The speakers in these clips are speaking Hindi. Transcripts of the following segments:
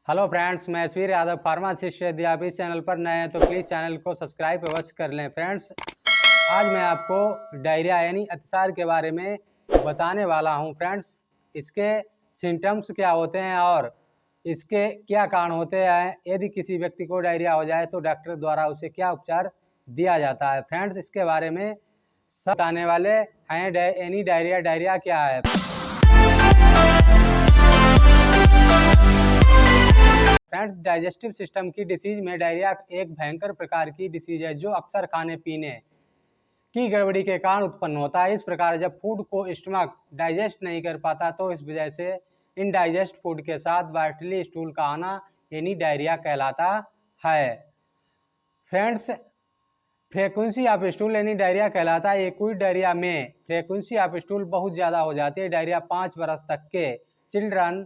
हेलो फ्रेंड्स, मैं एसवीर यादव फार्मासिस्ट। यदि आप इस चैनल पर नए हैं तो प्लीज़ चैनल को सब्सक्राइब अवश्य कर लें। फ्रेंड्स, आज मैं आपको डायरिया यानी अतिसार के बारे में बताने वाला हूं। फ्रेंड्स, इसके सिम्टम्स क्या होते हैं और इसके क्या कारण होते हैं। यदि किसी व्यक्ति को डायरिया हो जाए तो डॉक्टर द्वारा उसे क्या उपचार दिया जाता है। फ्रेंड्स, इसके बारे में सब बताने वाले हैं। डायरिया क्या है। फ्रेंड्स, डाइजेस्टिव सिस्टम की डिसीज में डायरिया एक भयंकर प्रकार की डिसीज है जो अक्सर खाने पीने की गड़बड़ी के कारण उत्पन्न होता है। इस प्रकार जब फूड को स्टमक डाइजेस्ट नहीं कर पाता तो इस वजह से इनडाइजेस्ट फूड के साथ वाइटली स्टूल का आना यानी डायरिया कहलाता है। फ्रेंड्स, फ्रीक्वेंसी ऑफ स्टूल यानी डायरिया कहलाता है। एक्यूट डायरिया में फ्रीक्वेंसी ऑफ स्टूल बहुत ज़्यादा हो जाती है। डायरिया 5 वर्ष तक के चिल्ड्रन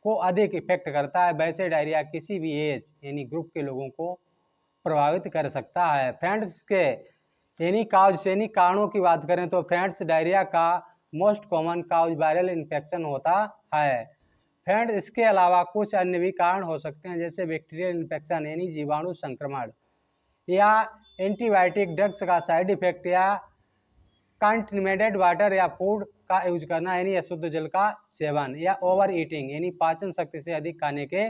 को अधिक इफेक्ट करता है। वैसे डायरिया किसी भी एज यानी ग्रुप के लोगों को प्रभावित कर सकता है। फ्रेंड्स, के यानी कारणों की बात करें तो फ्रेंड्स, डायरिया का most common cause viral infection होता है। फ्रेंड्स, इसके अलावा कुछ अन्य भी कारण हो सकते हैं जैसे बैक्टीरियल इन्फेक्शन यानी जीवाणु संक्रमण, या एंटीबायोटिक ड्रग्स का साइड इफेक्ट, या कंटेमिनेटेड वाटर या फूड का यूज करना यानी अशुद्ध जल का सेवन, या ओवर ईटिंग यानी पाचन शक्ति से अधिक खाने के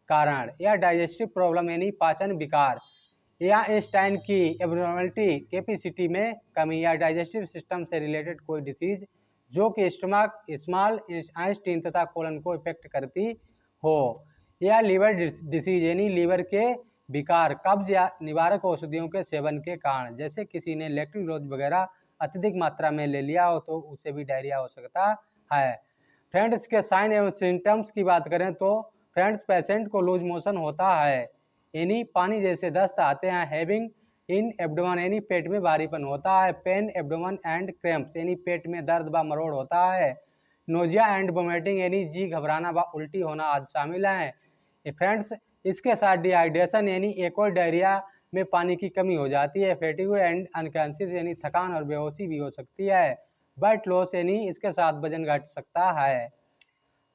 कारण, या डाइजेस्टिव प्रॉब्लम यानी पाचन विकार, या इंटेस्टाइन की एब्नॉर्मलिटी कैपेसिटी में कमी, या डाइजेस्टिव सिस्टम से रिलेटेड कोई डिसीज जो कि स्टमक, स्मॉल इंटेस्टाइन तथा कोलन को इफेक्ट करती हो, या लीवर डिसीज यानी लीवर के विकार, कब्ज या निवारक औषधियों के सेवन के कारण, जैसे किसी ने लैक्टोज वगैरह अत्यधिक मात्रा में ले लिया हो तो उसे भी डायरिया हो सकता है। फ्रेंड्स, के साइन एवं सिम्टम्स की बात करें तो फ्रेंड्स, पेशेंट को लूज मोशन होता है यानी पानी जैसे दस्त आते हैं। हैविंग इन एब्डोमेन यानी पेट में भारीपन होता है। पेन एब्डोमेन एंड क्रैम्प्स यानी पेट में दर्द व मरोड़ होता है। नोजिया एंड वोमिटिंग यानी जी घबराना व उल्टी होना आदि शामिल हैं। फ्रेंड्स, इसके साथ डिहाइड्रेशन यानी एक्वस डायरिया में पानी की कमी हो जाती है। फैटिग एंड अनकॉन्शियस यानी थकान और बेहोशी भी हो सकती है। वेट लॉस यानी इसके साथ वजन घट सकता है।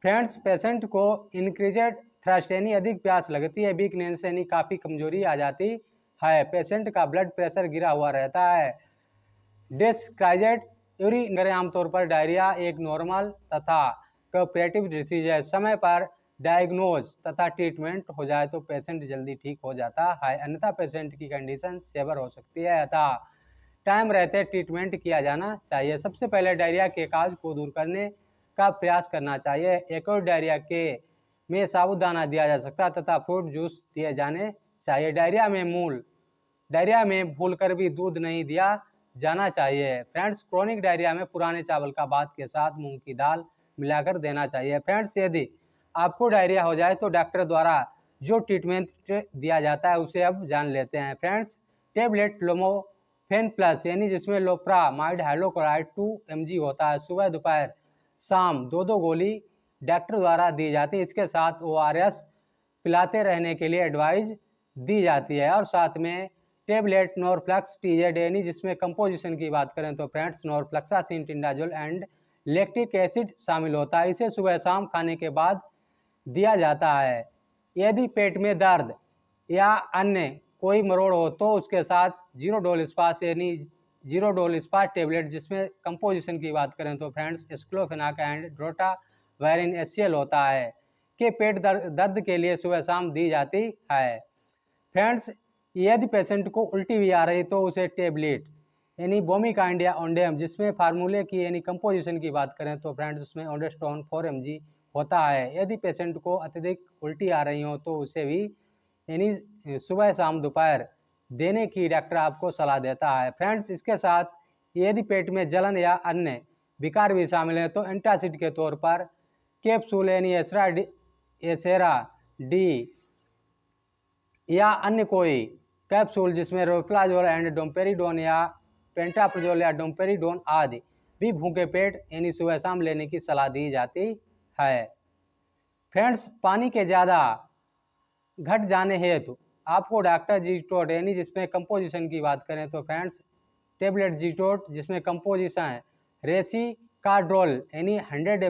फ्रेंड्स, पेशेंट को इंक्रीजेड थ्रस्ट यानी अधिक प्यास लगती है। वीकनेस यानी काफ़ी कमजोरी आ जाती है। पेशेंट का ब्लड प्रेशर गिरा हुआ रहता है। डिस्क्राइजेड यूरिन आमतौर पर डायरिया एक नॉर्मल तथा कोऑपरेटिव डिसीज है। समय पर डायग्नोज तथा ट्रीटमेंट हो जाए तो पेशेंट जल्दी ठीक हो जाता है, अन्यथा पेशेंट की कंडीशन सेवर हो सकती है अतः टाइम रहते ट्रीटमेंट किया जाना चाहिए। सबसे पहले डायरिया के काज को दूर करने का प्रयास करना चाहिए। एक्यूट डायरिया के में साबुदाना दिया जा सकता है तथा फ्रूट जूस दिए जाने चाहिए। डायरिया में भूलकर भी दूध नहीं दिया जाना चाहिए। फ्रेंड्स, क्रोनिक डायरिया में पुराने चावल का भात के साथ मूंग की दाल मिलाकर देना चाहिए। फ्रेंड्स, यदि आपको डायरिया हो जाए तो डॉक्टर द्वारा जो ट्रीटमेंट दिया जाता है उसे अब जान लेते हैं। फ्रेंड्स, टेबलेट लोमोफेन प्लस यानी जिसमें लोप्रामाइड हाइड्रोक्लोराइड 2 mg होता है, सुबह दोपहर शाम 2-2 गोली डॉक्टर द्वारा दी जाती है। इसके साथ ORS पिलाते रहने के लिए एडवाइस दी जाती है। और साथ में टेबलेट नॉरफ्लक्स TZ यानी जिसमें कंपोजिशन की बात करें तो फ्रेंड्स, नॉरफ्लक्सासिन, टिंडाजोल एंड लैक्टिक एसिड शामिल होता है। इसे सुबह शाम खाने के बाद दिया जाता है। यदि पेट में दर्द या अन्य कोई मरोड़ हो तो उसके साथ जीरो डोल स्पास टेबलेट जिसमें कंपोजिशन की बात करें तो फ्रेंड्स, स्क्लोफेनाक एंड ड्रोटावायरिन HCl होता है कि पेट दर्द के लिए सुबह शाम दी जाती है। फ्रेंड्स, यदि पेशेंट को उल्टी भी आ रही तो उसे टेबलेट यानी बोमिकाइंड या ओंडेम जिसमें फार्मूले की यानी कंपोजिशन की बात करें तो फ्रेंड्स उसमें ओंडेस्टोन 4 mg होता है। यदि पेशेंट को अत्यधिक उल्टी आ रही हो तो उसे भी यानी सुबह शाम दोपहर देने की डॉक्टर आपको सलाह देता है। फ्रेंड्स, इसके साथ यदि पेट में जलन या अन्य विकार भी शामिल है तो एंटासिड के तौर पर कैप्सूल यानी एसेरा डी या अन्य कोई कैप्सूल जिसमें रोफ्लाजोल एंड डोम्पेरिडोन या पेंटाप्रोजोल या डोम्पेरिडोन आदि भी भूखे पेट यानी सुबह शाम लेने की सलाह दी जाती है। फ्रेंड्स, पानी के ज़्यादा घट जाने हेतु आपको डॉक्टर जीटोट यानी जिसमें कंपोजिशन की बात करें तो फ्रेंड्स, टेबलेट जीटोट जिसमें कंपोजिशन रेसिकाड्रोल यानी 100 mg